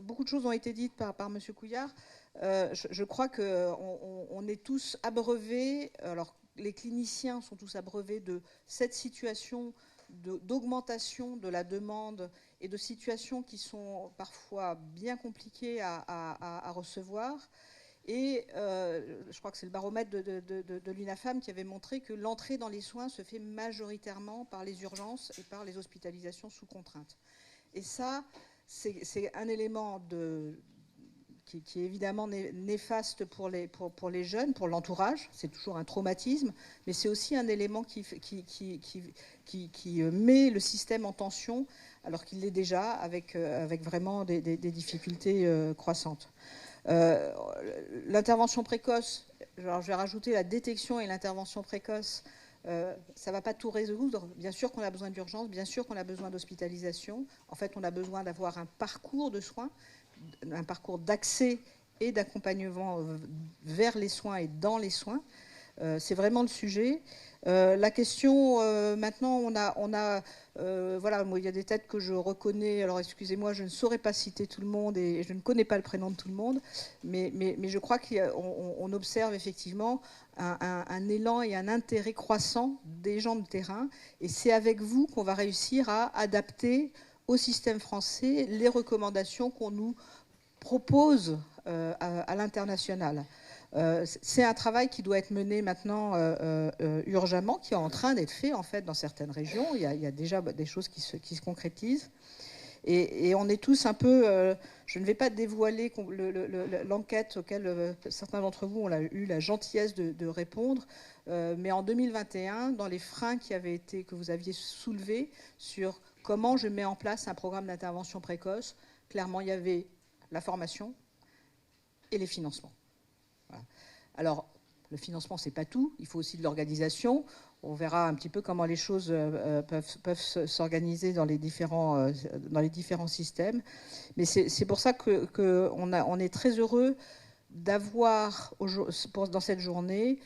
beaucoup de choses ont été dites par M. Couillard. Je crois qu'on est tous abreuvés, alors les cliniciens sont tous abreuvés de cette situation d'augmentation de la demande et de situations qui sont parfois bien compliquées à recevoir. Et je crois que c'est le baromètre de l'UNAFAM qui avait montré que l'entrée dans les soins se fait majoritairement par les urgences et par les hospitalisations sous contrainte. Et ça, c'est un élément qui est évidemment néfaste pour les jeunes, pour l'entourage. C'est toujours un traumatisme, mais c'est aussi un élément qui met le système en tension, alors qu'il l'est déjà, avec vraiment des difficultés croissantes. L'intervention précoce, alors je vais rajouter la détection et l'intervention précoce. Ça ne va pas tout résoudre. Bien sûr qu'on a besoin d'urgence, bien sûr qu'on a besoin d'hospitalisation. En fait, on a besoin d'avoir un parcours de soins, un parcours d'accès et d'accompagnement vers les soins et dans les soins. C'est vraiment le sujet. La question, maintenant, voilà, moi, il y a des têtes que je reconnais. Alors, excusez-moi, je ne saurais pas citer tout le monde et je ne connais pas le prénom de tout le monde, mais je crois qu'on observe effectivement un élan et un intérêt croissant des gens de terrain. Et c'est avec vous qu'on va réussir à adapter au système français les recommandations qu'on nous propose à l'international. C'est un travail qui doit être mené maintenant urgemment, qui est en train d'être fait en fait dans certaines régions. Il y a déjà des choses qui se concrétisent. Et on est tous un peu... je ne vais pas dévoiler l'enquête auquel certains d'entre vous ont eu la gentillesse de répondre, mais en 2021, dans les freins que vous aviez soulevés sur comment je mets en place un programme d'intervention précoce, clairement, il y avait la formation et les financements. Voilà. Alors, le financement, ce n'est pas tout. Il faut aussi de l'organisation. On verra un petit peu comment les choses peuvent s'organiser dans les différents systèmes. Mais c'est pour ça qu'on est très heureux d'avoir dans cette journée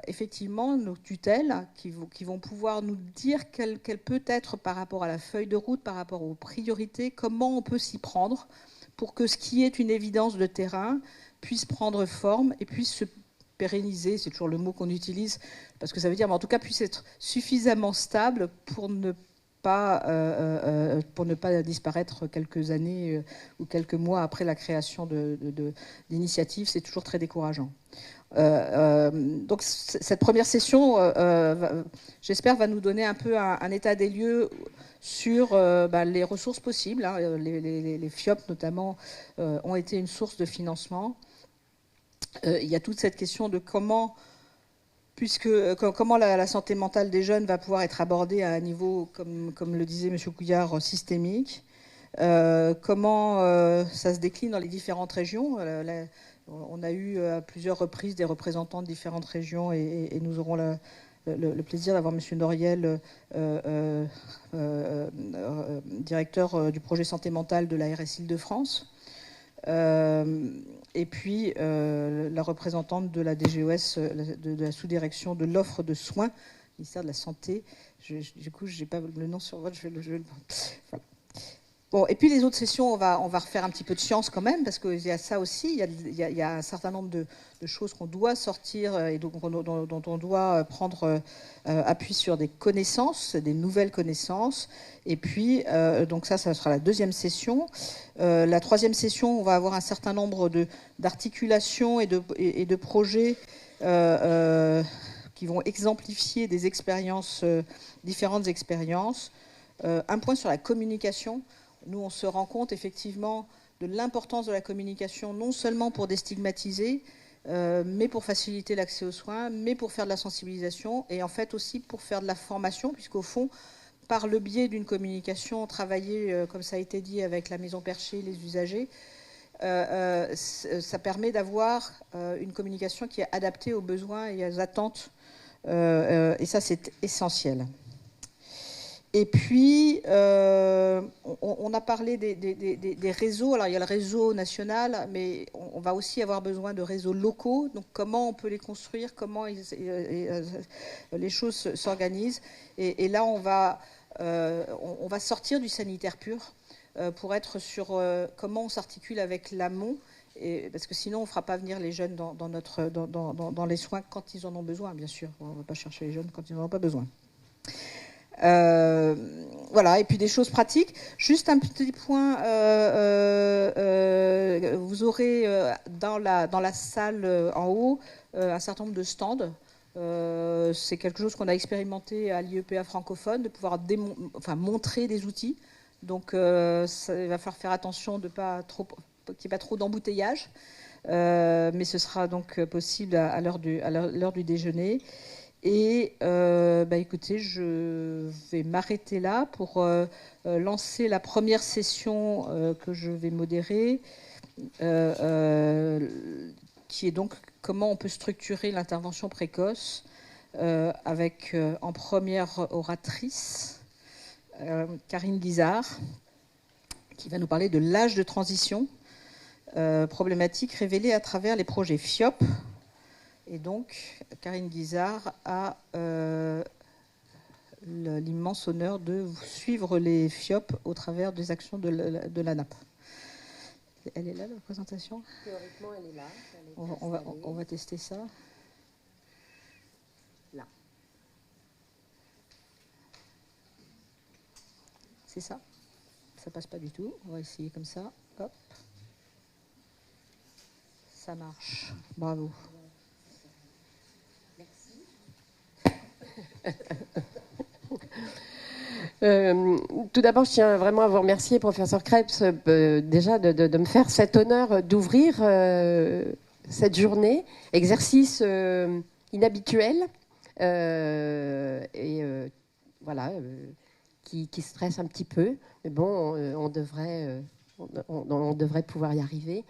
effectivement nos tutelles qui vont pouvoir nous dire quelle peut être par rapport à la feuille de route, par rapport aux priorités, comment on peut s'y prendre pour que ce qui est une évidence de terrain puisse prendre forme et puisse se pérenniser, c'est toujours le mot qu'on utilise, parce que ça veut dire, mais en tout cas, puisse être suffisamment stable pour ne pas disparaître quelques années ou quelques mois après la création d'initiatives. C'est toujours très décourageant. Donc cette première session, j'espère, va nous donner un peu un état des lieux sur les ressources possibles. Hein. Les FIOP, notamment, ont été une source de financement. Il y a toute cette question de comment la santé mentale des jeunes va pouvoir être abordée à un niveau, comme le disait M. Couillard, systémique. Comment ça se décline dans les différentes régions. On a eu à plusieurs reprises des représentants de différentes régions et nous aurons le plaisir d'avoir M. Noriel, directeur du projet santé mentale de la RS Île-de-France. Et puis la représentante de la DGOS, de la sous-direction de l'offre de soins, ministère de la Santé. Du coup, je n'ai pas le nom sur votre. Voilà. Bon, et puis les autres sessions, on va refaire un petit peu de science quand même, parce qu'il y a ça aussi, il y a un certain nombre de choses qu'on doit sortir et dont on doit prendre appui sur des connaissances, des nouvelles connaissances. Et puis, donc ça sera la deuxième session. La troisième session, on va avoir un certain nombre d'articulations et de projets qui vont exemplifier des expériences, différentes expériences. Un point sur la communication. Nous, on se rend compte effectivement de l'importance de la communication, non seulement pour déstigmatiser, mais pour faciliter l'accès aux soins, mais pour faire de la sensibilisation et en fait aussi pour faire de la formation, puisqu'au fond, par le biais d'une communication travaillée, comme ça a été dit, avec la Maison Perchée, les usagers, ça permet d'avoir une communication qui est adaptée aux besoins et aux attentes, et ça c'est essentiel. Et puis, on a parlé des réseaux. Alors, il y a le réseau national, mais on va aussi avoir besoin de réseaux locaux. Donc, comment on peut les construire, comment les choses s'organisent. Et là, on va sortir du sanitaire pur. pour être sur comment on s'articule avec l'amont, parce que sinon on ne fera pas venir les jeunes dans les soins quand ils en ont besoin, bien sûr. On ne va pas chercher les jeunes quand ils n'en ont pas besoin. Voilà, et puis des choses pratiques. Juste un petit point, vous aurez dans la salle en haut un certain nombre de stands. C'est quelque chose qu'on a expérimenté à l'IEPA francophone, de pouvoir montrer des outils. Donc il va falloir faire attention de qu'il n'y ait pas trop d'embouteillage. Mais ce sera donc possible à l'heure du déjeuner. Et écoutez, je vais m'arrêter là pour lancer la première session que je vais modérer, qui est donc comment on peut structurer l'intervention précoce, avec en première oratrice Karine Guizard, qui va nous parler de l'âge de transition, problématique révélée à travers les projets FIOP. Et donc, Karine Guizard a l'immense honneur de suivre les FIOP au travers des actions de la NAP. Elle est là, la présentation ? Théoriquement, elle est là. On va tester ça. Là. C'est ça ? Ça passe pas du tout. On va essayer comme ça. Hop. Ça marche. Bravo. Tout d'abord, je tiens vraiment à vous remercier, professeur Krebs, déjà de me faire cet honneur d'ouvrir cette journée, exercice inhabituel voilà, qui stresse un petit peu, mais bon, on devrait pouvoir y arriver.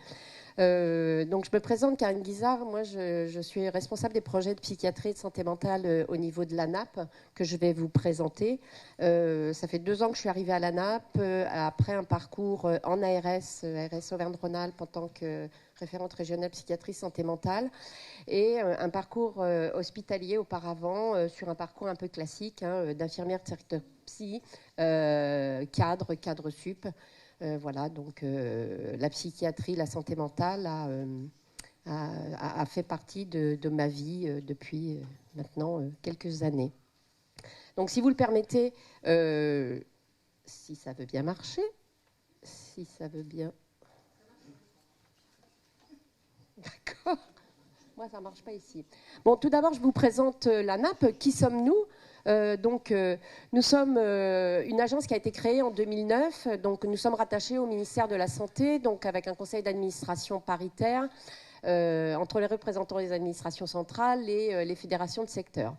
Donc je me présente, Karine Guizard. Moi, je suis responsable des projets de psychiatrie et de santé mentale au niveau de la NAP, que je vais vous présenter. Ça fait 2 ans que je suis arrivée à la NAP, après un parcours en ARS Auvergne-Rhône-Alpes en tant que référente régionale psychiatrie santé mentale, et un parcours hospitalier auparavant, sur un parcours un peu classique, d'infirmière directeur psy, cadre sup. Voilà, donc la psychiatrie, la santé mentale a fait partie de ma vie depuis maintenant quelques années. Donc, si vous le permettez, si ça veut bien marcher, si ça veut bien... D'accord. Moi, ça ne marche pas ici. Bon, tout d'abord, je vous présente la NAP. Qui sommes-nous ? Nous sommes une agence qui a été créée en 2009. Donc, nous sommes rattachés au ministère de la Santé, donc avec un conseil d'administration paritaire entre les représentants des administrations centrales et les fédérations de secteur.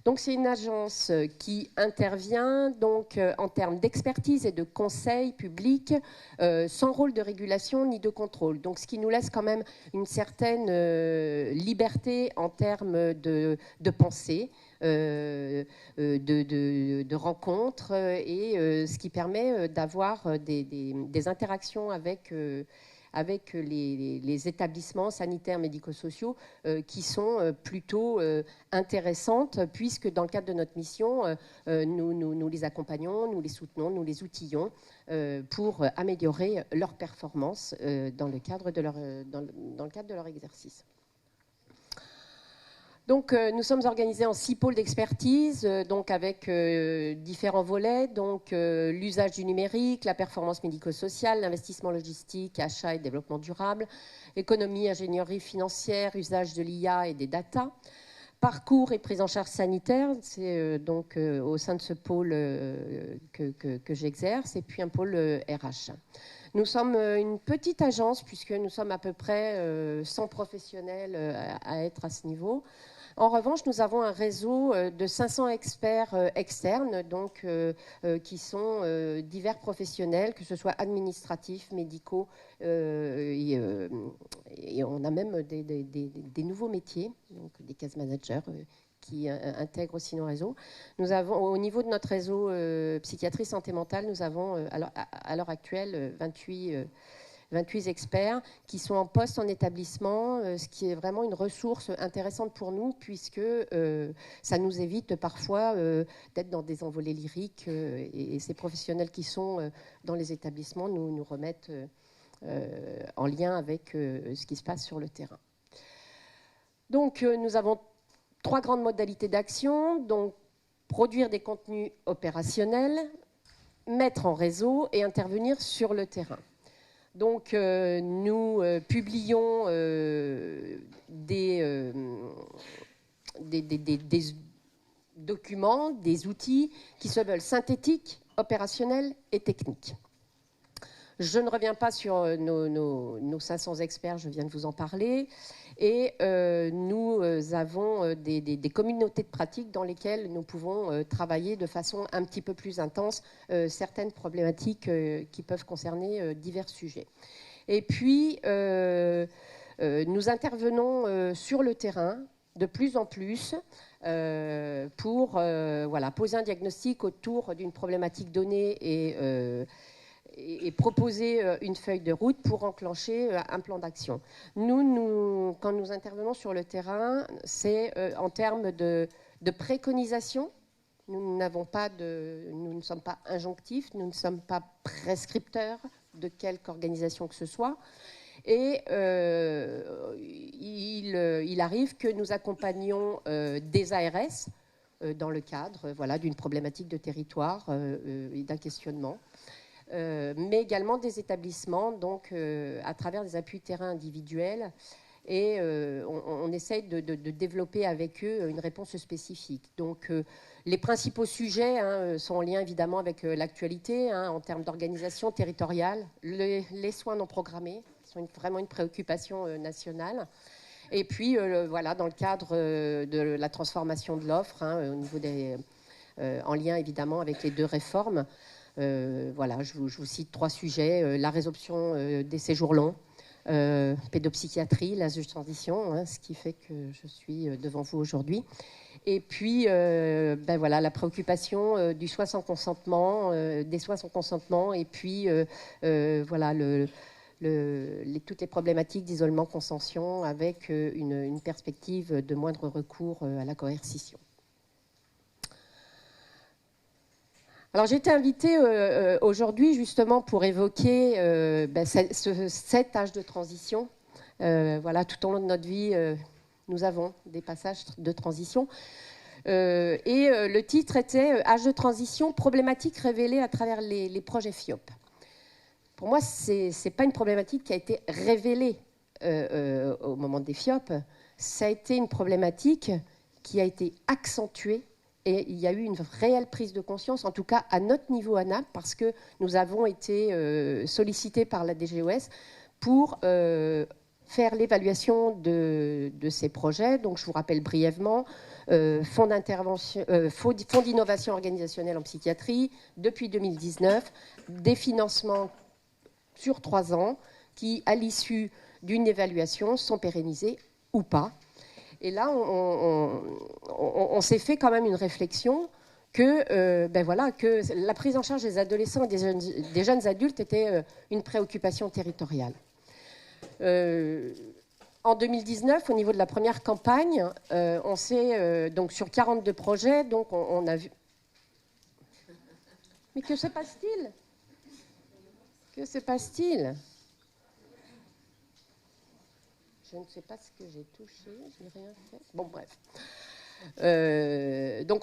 Donc, c'est une agence qui intervient donc, en termes d'expertise et de conseil public, sans rôle de régulation ni de contrôle. Donc, ce qui nous laisse quand même une certaine liberté en termes de pensée, de rencontres, et ce qui permet d'avoir des interactions avec les établissements sanitaires médico-sociaux qui sont plutôt intéressantes, puisque dans le cadre de notre mission, nous les accompagnons, nous les soutenons, nous les outillons pour améliorer leur performance dans le cadre de leur exercice. Donc, nous sommes organisés en 6 pôles d'expertise, donc avec différents volets, donc l'usage du numérique, la performance médico-sociale, l'investissement logistique, achat et développement durable, économie, ingénierie financière, usage de l'IA et des data, parcours et prise en charge sanitaire, c'est donc au sein de ce pôle que j'exerce, et puis un pôle RH. Nous sommes une petite agence, puisque nous sommes à peu près 100 professionnels à être à ce niveau. En revanche, nous avons un réseau de 500 experts externes, donc, qui sont divers professionnels, que ce soit administratifs, médicaux, et on a même des nouveaux métiers, donc des case managers qui intègrent aussi nos réseaux. Nous avons, au niveau de notre réseau psychiatrie santé mentale, nous avons à l'heure actuelle 28 28 experts qui sont en poste en établissement, ce qui est vraiment une ressource intéressante pour nous, puisque ça nous évite parfois d'être dans des envolées lyriques, et ces professionnels qui sont dans les établissements nous remettent en lien avec ce qui se passe sur le terrain. Donc nous avons 3 grandes modalités d'action, donc produire des contenus opérationnels, mettre en réseau et intervenir sur le terrain. Donc nous publions des documents, des outils qui se veulent synthétiques, opérationnels et techniques. Je ne reviens pas sur nos 500 experts, je viens de vous en parler. Et nous avons des communautés de pratique dans lesquelles nous pouvons travailler de façon un petit peu plus intense certaines problématiques qui peuvent concerner divers sujets. Et puis, nous intervenons sur le terrain de plus en plus pour poser un diagnostic autour d'une problématique donnée et proposer une feuille de route pour enclencher un plan d'action. Nous, quand nous intervenons sur le terrain, c'est en termes de préconisation. Nous ne sommes pas injonctifs, nous ne sommes pas prescripteurs de quelque organisation que ce soit. Et il arrive que nous accompagnions des ARS dans le cadre d'une problématique de territoire et d'un questionnement. Mais également des établissements, donc à travers des appuis terrain individuels. Et on essaye de développer avec eux une réponse spécifique. Donc les principaux sujets sont en lien évidemment avec l'actualité en termes d'organisation territoriale, les soins non programmés sont vraiment une préoccupation nationale. Et puis dans le cadre de la transformation de l'offre, au niveau en lien évidemment avec les 2 réformes. Je vous cite 3 sujets. La résorption des séjours longs, pédopsychiatrie, l'âge de transition, ce qui fait que je suis devant vous aujourd'hui. Et puis, la préoccupation du soin sans consentement, des soins sans consentement, et puis toutes les problématiques d'isolement consension avec une perspective de moindre recours à la coercition. Alors j'ai été invitée aujourd'hui justement pour évoquer cet âge de transition. Tout au long de notre vie, nous avons des passages de transition. Le titre était « Âge de transition, problématique révélée à travers les projets FIOP ». Pour moi, ce n'est pas une problématique qui a été révélée au moment des FIOP. Ça a été une problématique qui a été accentuée. Et il y a eu une réelle prise de conscience, en tout cas à notre niveau à Naples, parce que nous avons été sollicités par la DGOS pour faire l'évaluation de ces projets. Donc je vous rappelle brièvement, fonds d'innovation organisationnelle en psychiatrie, depuis 2019, des financements sur 3 ans qui, à l'issue d'une évaluation, sont pérennisés ou pas. Et là, on s'est fait quand même une réflexion que la prise en charge des adolescents et des jeunes adultes était une préoccupation territoriale. En 2019, au niveau de la première campagne, on s'est donc sur 42 projets, donc on a vu. Mais que se passe-t-il ? Que se passe-t-il ? Je ne sais pas ce que j'ai touché, je n'ai rien fait. Bon, bref. Donc,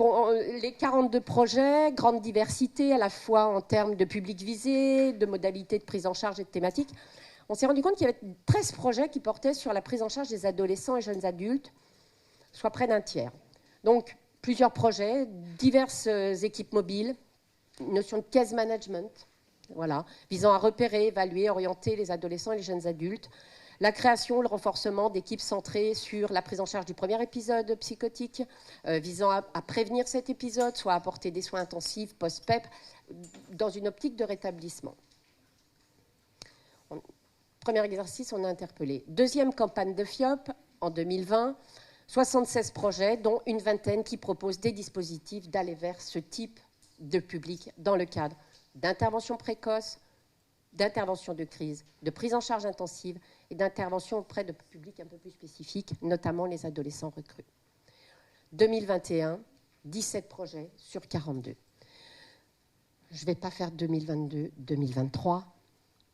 les 42 projets, grande diversité, à la fois en termes de public visé, de modalités de prise en charge et de thématiques. On s'est rendu compte qu'il y avait 13 projets qui portaient sur la prise en charge des adolescents et jeunes adultes, soit près d'un tiers. Donc, plusieurs projets, diverses équipes mobiles, une notion de case management, visant à repérer, évaluer, orienter les adolescents et les jeunes adultes. La création, le renforcement d'équipes centrées sur la prise en charge du premier épisode psychotique, visant à prévenir cet épisode, soit à apporter des soins intensifs, post-PEP, dans une optique de rétablissement. Premier exercice, on a interpellé. Deuxième campagne de FIOP, en 2020, 76 projets, dont une vingtaine qui proposent des dispositifs d'aller vers ce type de public dans le cadre d'intervention précoce, d'intervention de crise, de prise en charge intensive et d'intervention auprès de publics un peu plus spécifiques, notamment les adolescents recrues. 2021, 17 projets sur 42. Je ne vais pas faire 2022, 2023.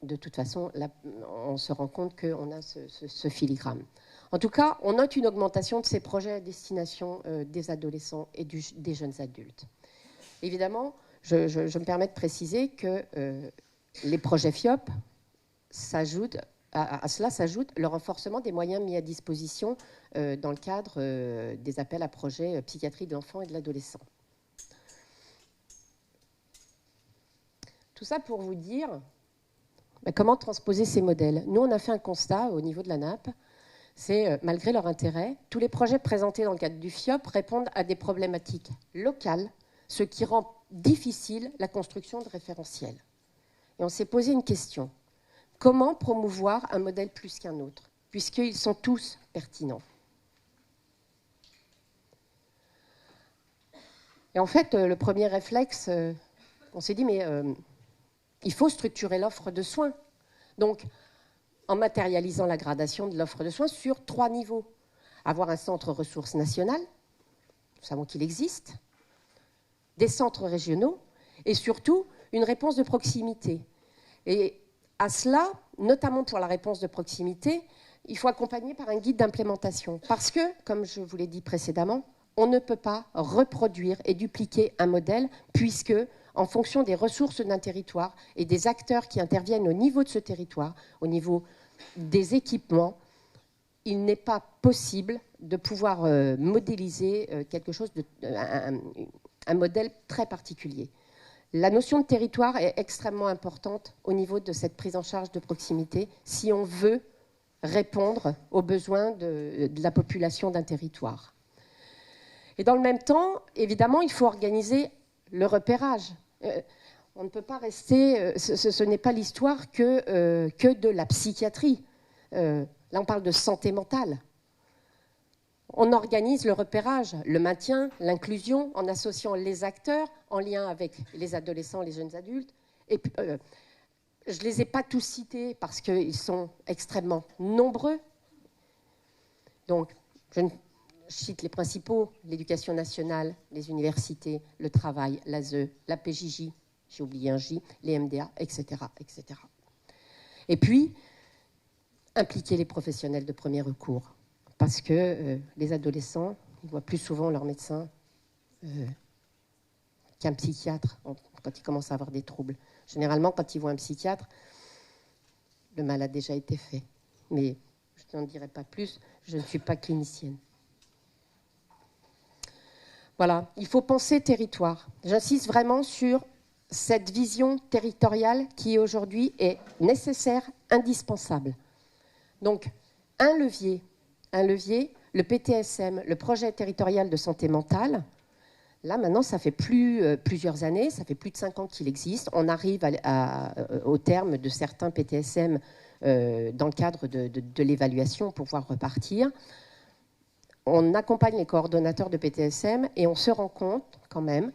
De toute façon, là, on se rend compte qu'on a ce filigrane. En tout cas, on note une augmentation de ces projets à destination des adolescents et des jeunes adultes. Évidemment, je me permets de préciser que les projets FIOP, à cela s'ajoute le renforcement des moyens mis à disposition dans le cadre des appels à projets psychiatrie de l'enfant et de l'adolescent. Tout ça pour vous dire comment transposer ces modèles. Nous, on a fait un constat au niveau de la NAP, c'est malgré leur intérêt, tous les projets présentés dans le cadre du FIOP répondent à des problématiques locales, ce qui rend difficile la construction de référentiels. Et on s'est posé une question. Comment promouvoir un modèle plus qu'un autre, puisqu'ils sont tous pertinents? Et en fait, le premier réflexe, on s'est dit, mais il faut structurer l'offre de soins. Donc, en matérialisant la gradation de l'offre de soins sur 3 niveaux. Avoir un centre ressources national, nous savons qu'il existe, des centres régionaux et surtout une réponse de proximité. Et à cela, notamment pour la réponse de proximité, il faut accompagner par un guide d'implémentation. Parce que, comme je vous l'ai dit précédemment, on ne peut pas reproduire et dupliquer un modèle puisque, en fonction des ressources d'un territoire et des acteurs qui interviennent au niveau de ce territoire, au niveau des équipements, il n'est pas possible de pouvoir modéliser quelque chose, un modèle très particulier. La notion de territoire est extrêmement importante au niveau de cette prise en charge de proximité si on veut répondre aux besoins de la population d'un territoire. Et dans le même temps, évidemment, il faut organiser le repérage. On ne peut pas rester... ce n'est pas l'histoire que de la psychiatrie. Là, on parle de santé mentale. On organise le repérage, le maintien, l'inclusion, en associant les acteurs, en lien avec les adolescents, les jeunes adultes. Et je ne les ai pas tous cités parce qu'ils sont extrêmement nombreux. Donc, je cite les principaux, l'éducation nationale, les universités, le travail, l'ASE, la PJJ, j'ai oublié un J, les MDA, etc., etc. Et puis, impliquer les professionnels de premier recours. Parce que les adolescents, ils voient plus souvent leur médecin qu'un psychiatre quand ils commencent à avoir des troubles. Généralement, quand ils voient un psychiatre, le mal a déjà été fait. Mais je n'en dirai pas plus, je ne suis pas clinicienne. Voilà, il faut penser territoire. J'insiste vraiment sur cette vision territoriale qui aujourd'hui est nécessaire, indispensable. Donc, un levier, le PTSM, le projet territorial de santé mentale. Là, maintenant, ça fait plusieurs années, ça fait plus de 5 ans qu'il existe. On arrive au terme de certains PTSM dans le cadre de l'évaluation pour pouvoir repartir. On accompagne les coordonnateurs de PTSM et on se rend compte quand même,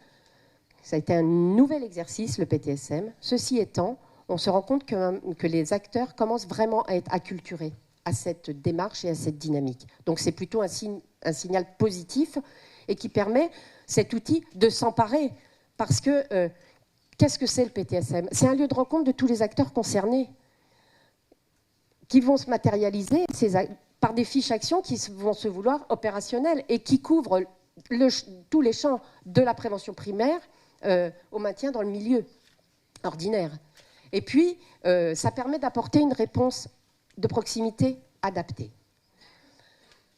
ça a été un nouvel exercice, le PTSM. Ceci étant, on se rend compte que les acteurs commencent vraiment à être acculturés à cette démarche et à cette dynamique. Donc c'est plutôt un signal positif et qui permet cet outil de s'emparer. Parce que qu'est-ce que c'est le PTSM? C'est un lieu de rencontre de tous les acteurs concernés qui vont se matérialiser par des fiches actions qui vont se vouloir opérationnelles et qui couvrent tous les champs de la prévention primaire au maintien dans le milieu ordinaire. Et puis, ça permet d'apporter une réponse de proximité adaptée.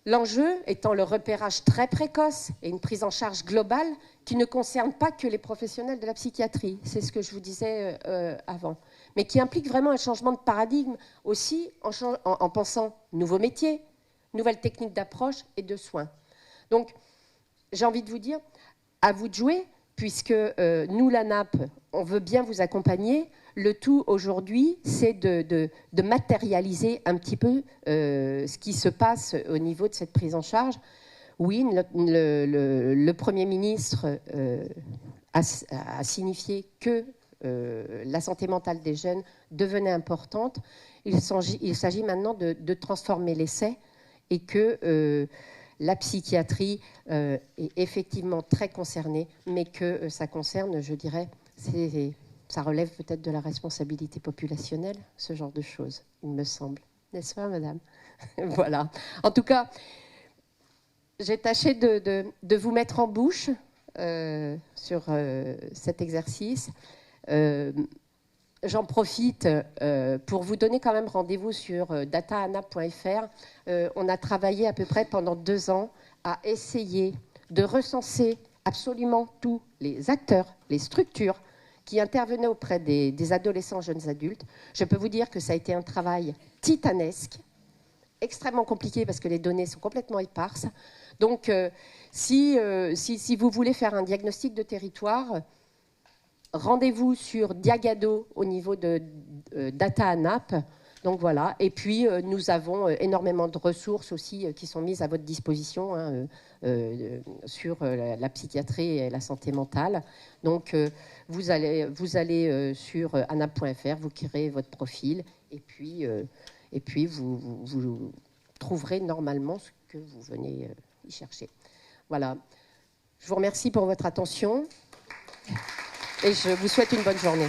L'enjeu étant le repérage très précoce et une prise en charge globale qui ne concerne pas que les professionnels de la psychiatrie, c'est ce que je vous disais avant, mais qui implique vraiment un changement de paradigme aussi en pensant nouveaux métiers, nouvelles techniques d'approche et de soins. Donc, j'ai envie de vous dire, à vous de jouer, puisque nous, la NAP, on veut bien vous accompagner. Le tout aujourd'hui, c'est de matérialiser un petit peu ce qui se passe au niveau de cette prise en charge. Oui, le Premier ministre a signifié que la santé mentale des jeunes devenait importante. Il s'agit maintenant de transformer l'essai et que la psychiatrie est effectivement très concernée, mais que ça concerne, je dirais, ça relève peut-être de la responsabilité populationnelle, ce genre de choses, il me semble. N'est-ce pas, madame? Voilà. En tout cas, j'ai tâché de vous mettre en bouche sur cet exercice. J'en profite pour vous donner quand même rendez-vous sur dataanap.fr. On a travaillé à peu près pendant 2 ans à essayer de recenser absolument tous les acteurs, les structures qui intervenaient auprès des adolescents, jeunes adultes. Je peux vous dire que ça a été un travail titanesque, extrêmement compliqué parce que les données sont complètement éparses. Donc, si vous voulez faire un diagnostic de territoire, rendez-vous sur Diagado au niveau de Dataanap. Donc voilà. Et puis, nous avons énormément de ressources aussi qui sont mises à votre disposition sur la psychiatrie et la santé mentale. Donc, vous allez sur anap.fr, vous créez votre profil et puis vous trouverez normalement ce que vous venez y chercher. Voilà. Je vous remercie pour votre attention et je vous souhaite une bonne journée.